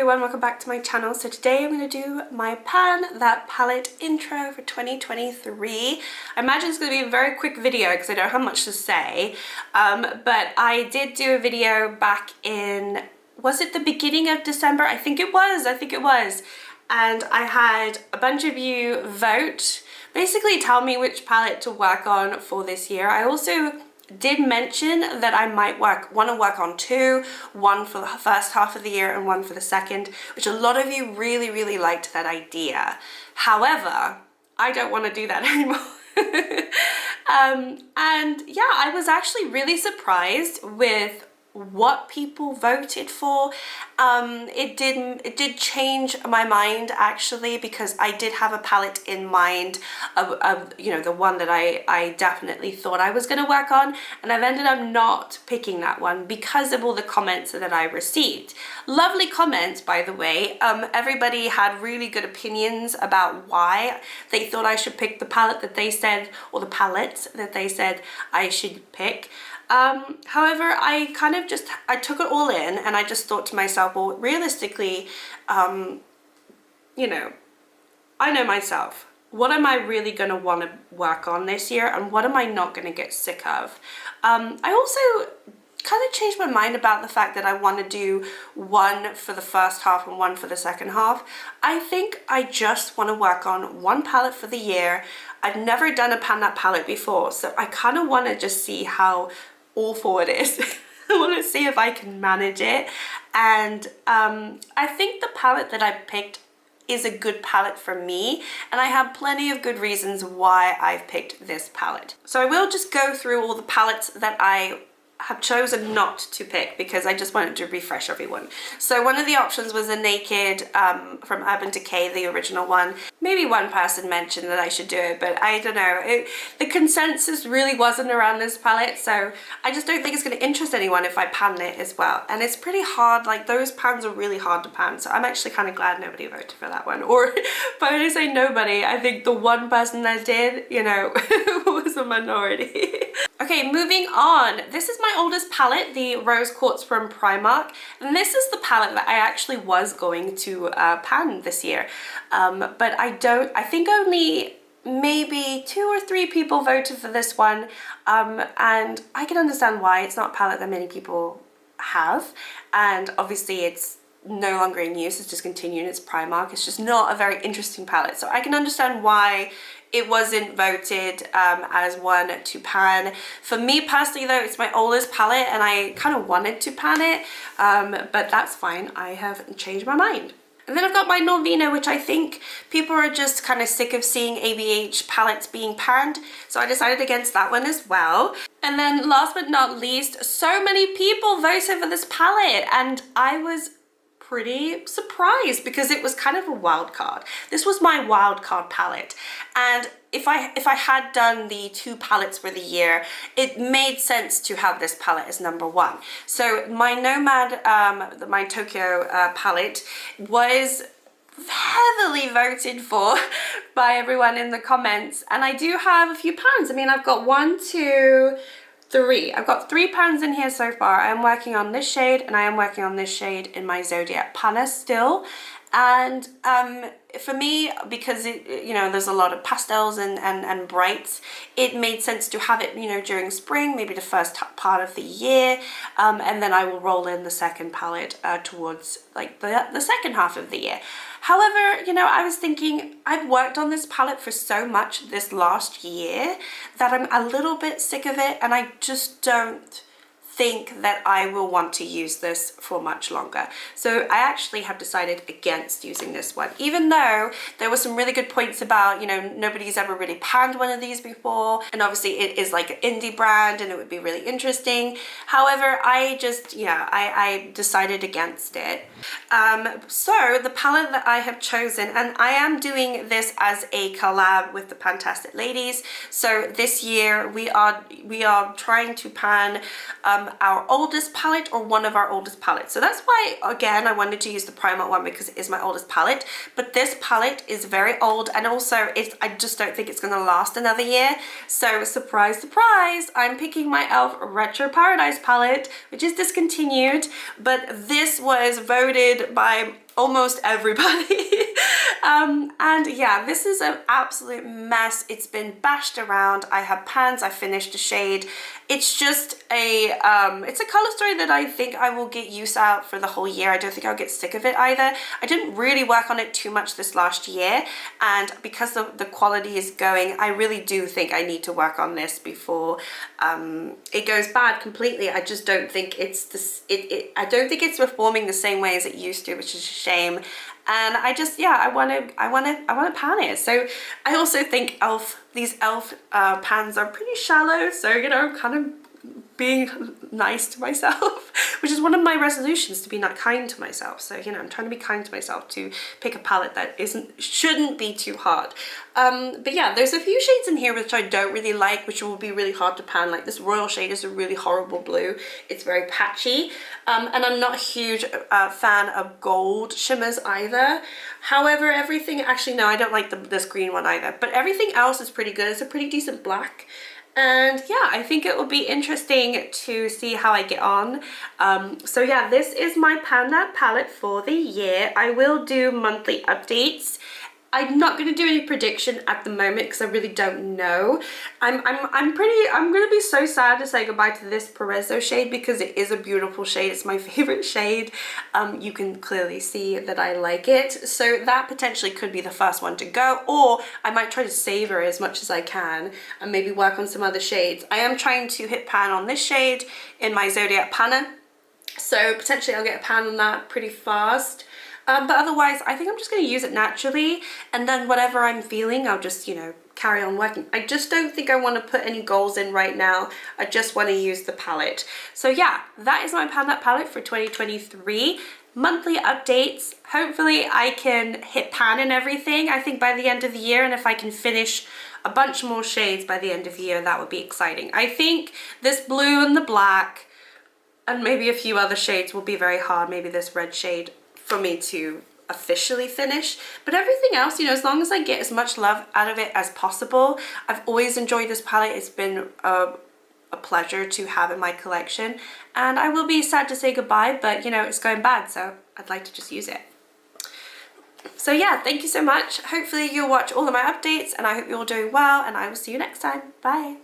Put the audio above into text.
everyone, welcome back to my channel. So today I'm going to do my Pan That Palette intro for 2023. I imagine it's going to be a very quick video because I don't have much to say, but I did do a video back in, was it the beginning of December? I think it was, and I had a bunch of you vote, basically tell me which palette to work on for this year. I also did mention that I might want to work on two, one for the first half of the year and one for the second, which a lot of you really liked that idea. However, I don't want to do that anymore. And yeah, I was actually really surprised with what people voted for. It did change my mind actually, because I did have a palette in mind of you know, the one that I definitely thought I was going to work on, and I've ended up not picking that one because of all the comments that I received. Lovely comments, by the way. Everybody had really good opinions about why they thought I should pick the palette that they said, or the palettes that they said I should pick. However, I kind of just, I took it all in and I just thought to myself, well, realistically, you know, I know myself. What am I really going to want to work on this year, and what am I not going to get sick of? I also kind of changed my mind about the fact that I want to do one for the first half and one for the second half. I think I just want to work on one palette for the year. I've never done a Pan That palette before, so I kind of want to just see how awful it is. I want to see if I can manage it, and I think the palette that I picked is a good palette for me, and I have plenty of good reasons why I've picked this palette. So I will just go through all the palettes that I have chosen not to pick because I just wanted to refresh everyone. So one of the options was a Naked from Urban Decay, the original one. Maybe one person mentioned that I should do it, but I don't know. The consensus really wasn't around this palette, so I just don't think it's going to interest anyone if I pan it as well. And it's pretty hard, like those pans are really hard to pan, so I'm actually kind of glad nobody voted for that one. Or, but when I say nobody, I think the one person that did, you know, was a minority. Okay, moving on. This is my oldest palette, the Rose Quartz from Primark, and this is the palette that I actually was going to pan this year, but I think only maybe 2 or 3 people voted for this one, and I can understand why. It's not a palette that many people have, and obviously it's no longer in use, it's discontinued, it's Primark. It's just not a very interesting palette, so I can understand why it wasn't voted as one to pan. For me personally though, it's my oldest palette and I kind of wanted to pan it, but that's fine, I have changed my mind. And then I've got my Norvina, which I think people are just kind of sick of seeing ABH palettes being panned, so I decided against that one as well. And then last but not least, so many people voted for this palette, and I was pretty surprised because it was kind of a wild card. This was my wild card palette, and if I had done the 2 palettes for the year, it made sense to have this palette as number 1. So my Nomad, my Tokyo palette was heavily voted for by everyone in the comments, and I do have a few pans. I mean, I've got 1, 2, 3. I've got 3 pans in here so far. I am working on this shade and I am working on this shade in my Zodiac Panna still. And for me, because it, you know, there's a lot of pastels and brights, it made sense to have it, you know, during spring, maybe the first part of the year, and then I will roll in the second palette towards like the second half of the year. However, you know, I was thinking, I've worked on this palette for so much this last year that I'm a little bit sick of it, and I just don't think that I will want to use this for much longer. So I actually have decided against using this one, even though there were some really good points about, you know, nobody's ever really panned one of these before, and obviously it is like an indie brand and it would be really interesting. However, I just, yeah, I decided against it. So the palette that I have chosen, and I am doing this as a collab with the Fantastic Ladies. So this year we are trying to pan our oldest palette or one of our oldest palettes. So that's why, again, I wanted to use the Primark one because it is my oldest palette. But this palette is very old, and also I just don't think it's going to last another year. So surprise, surprise, I'm picking my e.l.f. Retro Paradise palette, which is discontinued. But this was voted by almost everybody. And yeah, this is an absolute mess. It's been bashed around. I have pans, I finished the shade. It's just it's a color story that I think I will get used out for the whole year. I don't think I'll get sick of it either. I didn't really work on it too much this last year, and because the quality is going, I really do think I need to work on this before it goes bad completely. I just don't think it's I don't think it's performing the same way as it used to, which is a shame. And I just, yeah, I want to pan it. So I also think these e.l.f. pans are pretty shallow. So, you know, kind of being nice to myself, which is one of my resolutions, to be not kind to myself. So, you know, I'm trying to be kind to myself, to pick a palette that shouldn't be too hard. But yeah, there's a few shades in here which I don't really like, which will be really hard to pan. Like this royal shade is a really horrible blue. It's very patchy. And I'm not a huge fan of gold shimmers either. However, everything, actually no, I don't like this green one either, but everything else is pretty good. It's a pretty decent black. And yeah, I think it will be interesting to see how I get on. So yeah, this is my Panda palette for the year. I will do monthly updates. I'm not going to do any prediction at the moment because I really don't know. I'm going to be so sad to say goodbye to this Parezzo shade because it is a beautiful shade. It's my favorite shade. You can clearly see that I like it. So that potentially could be the first one to go, or I might try to savor as much as I can and maybe work on some other shades. I am trying to hit pan on this shade in my Zodiac Panna. So potentially I'll get a pan on that pretty fast. But otherwise, I think I'm just going to use it naturally, and then whatever I'm feeling, I'll just, you know, carry on working. I just don't think I want to put any goals in right now. I just want to use the palette. So yeah, that is my Panda palette for 2023. Monthly updates. Hopefully I can hit pan and everything, I think, by the end of the year, and if I can finish a bunch more shades by the end of the year, that would be exciting. I think this blue and the black and maybe a few other shades will be very hard. Maybe this red shade for me to officially finish, but everything else, you know, as long as I get as much love out of it as possible. I've always enjoyed this palette. It's been a pleasure to have in my collection, and I will be sad to say goodbye, but you know, it's going bad, so I'd like to just use it. So yeah, thank you so much. Hopefully you'll watch all of my updates, and I hope you're all doing well, and I will see you next time. Bye.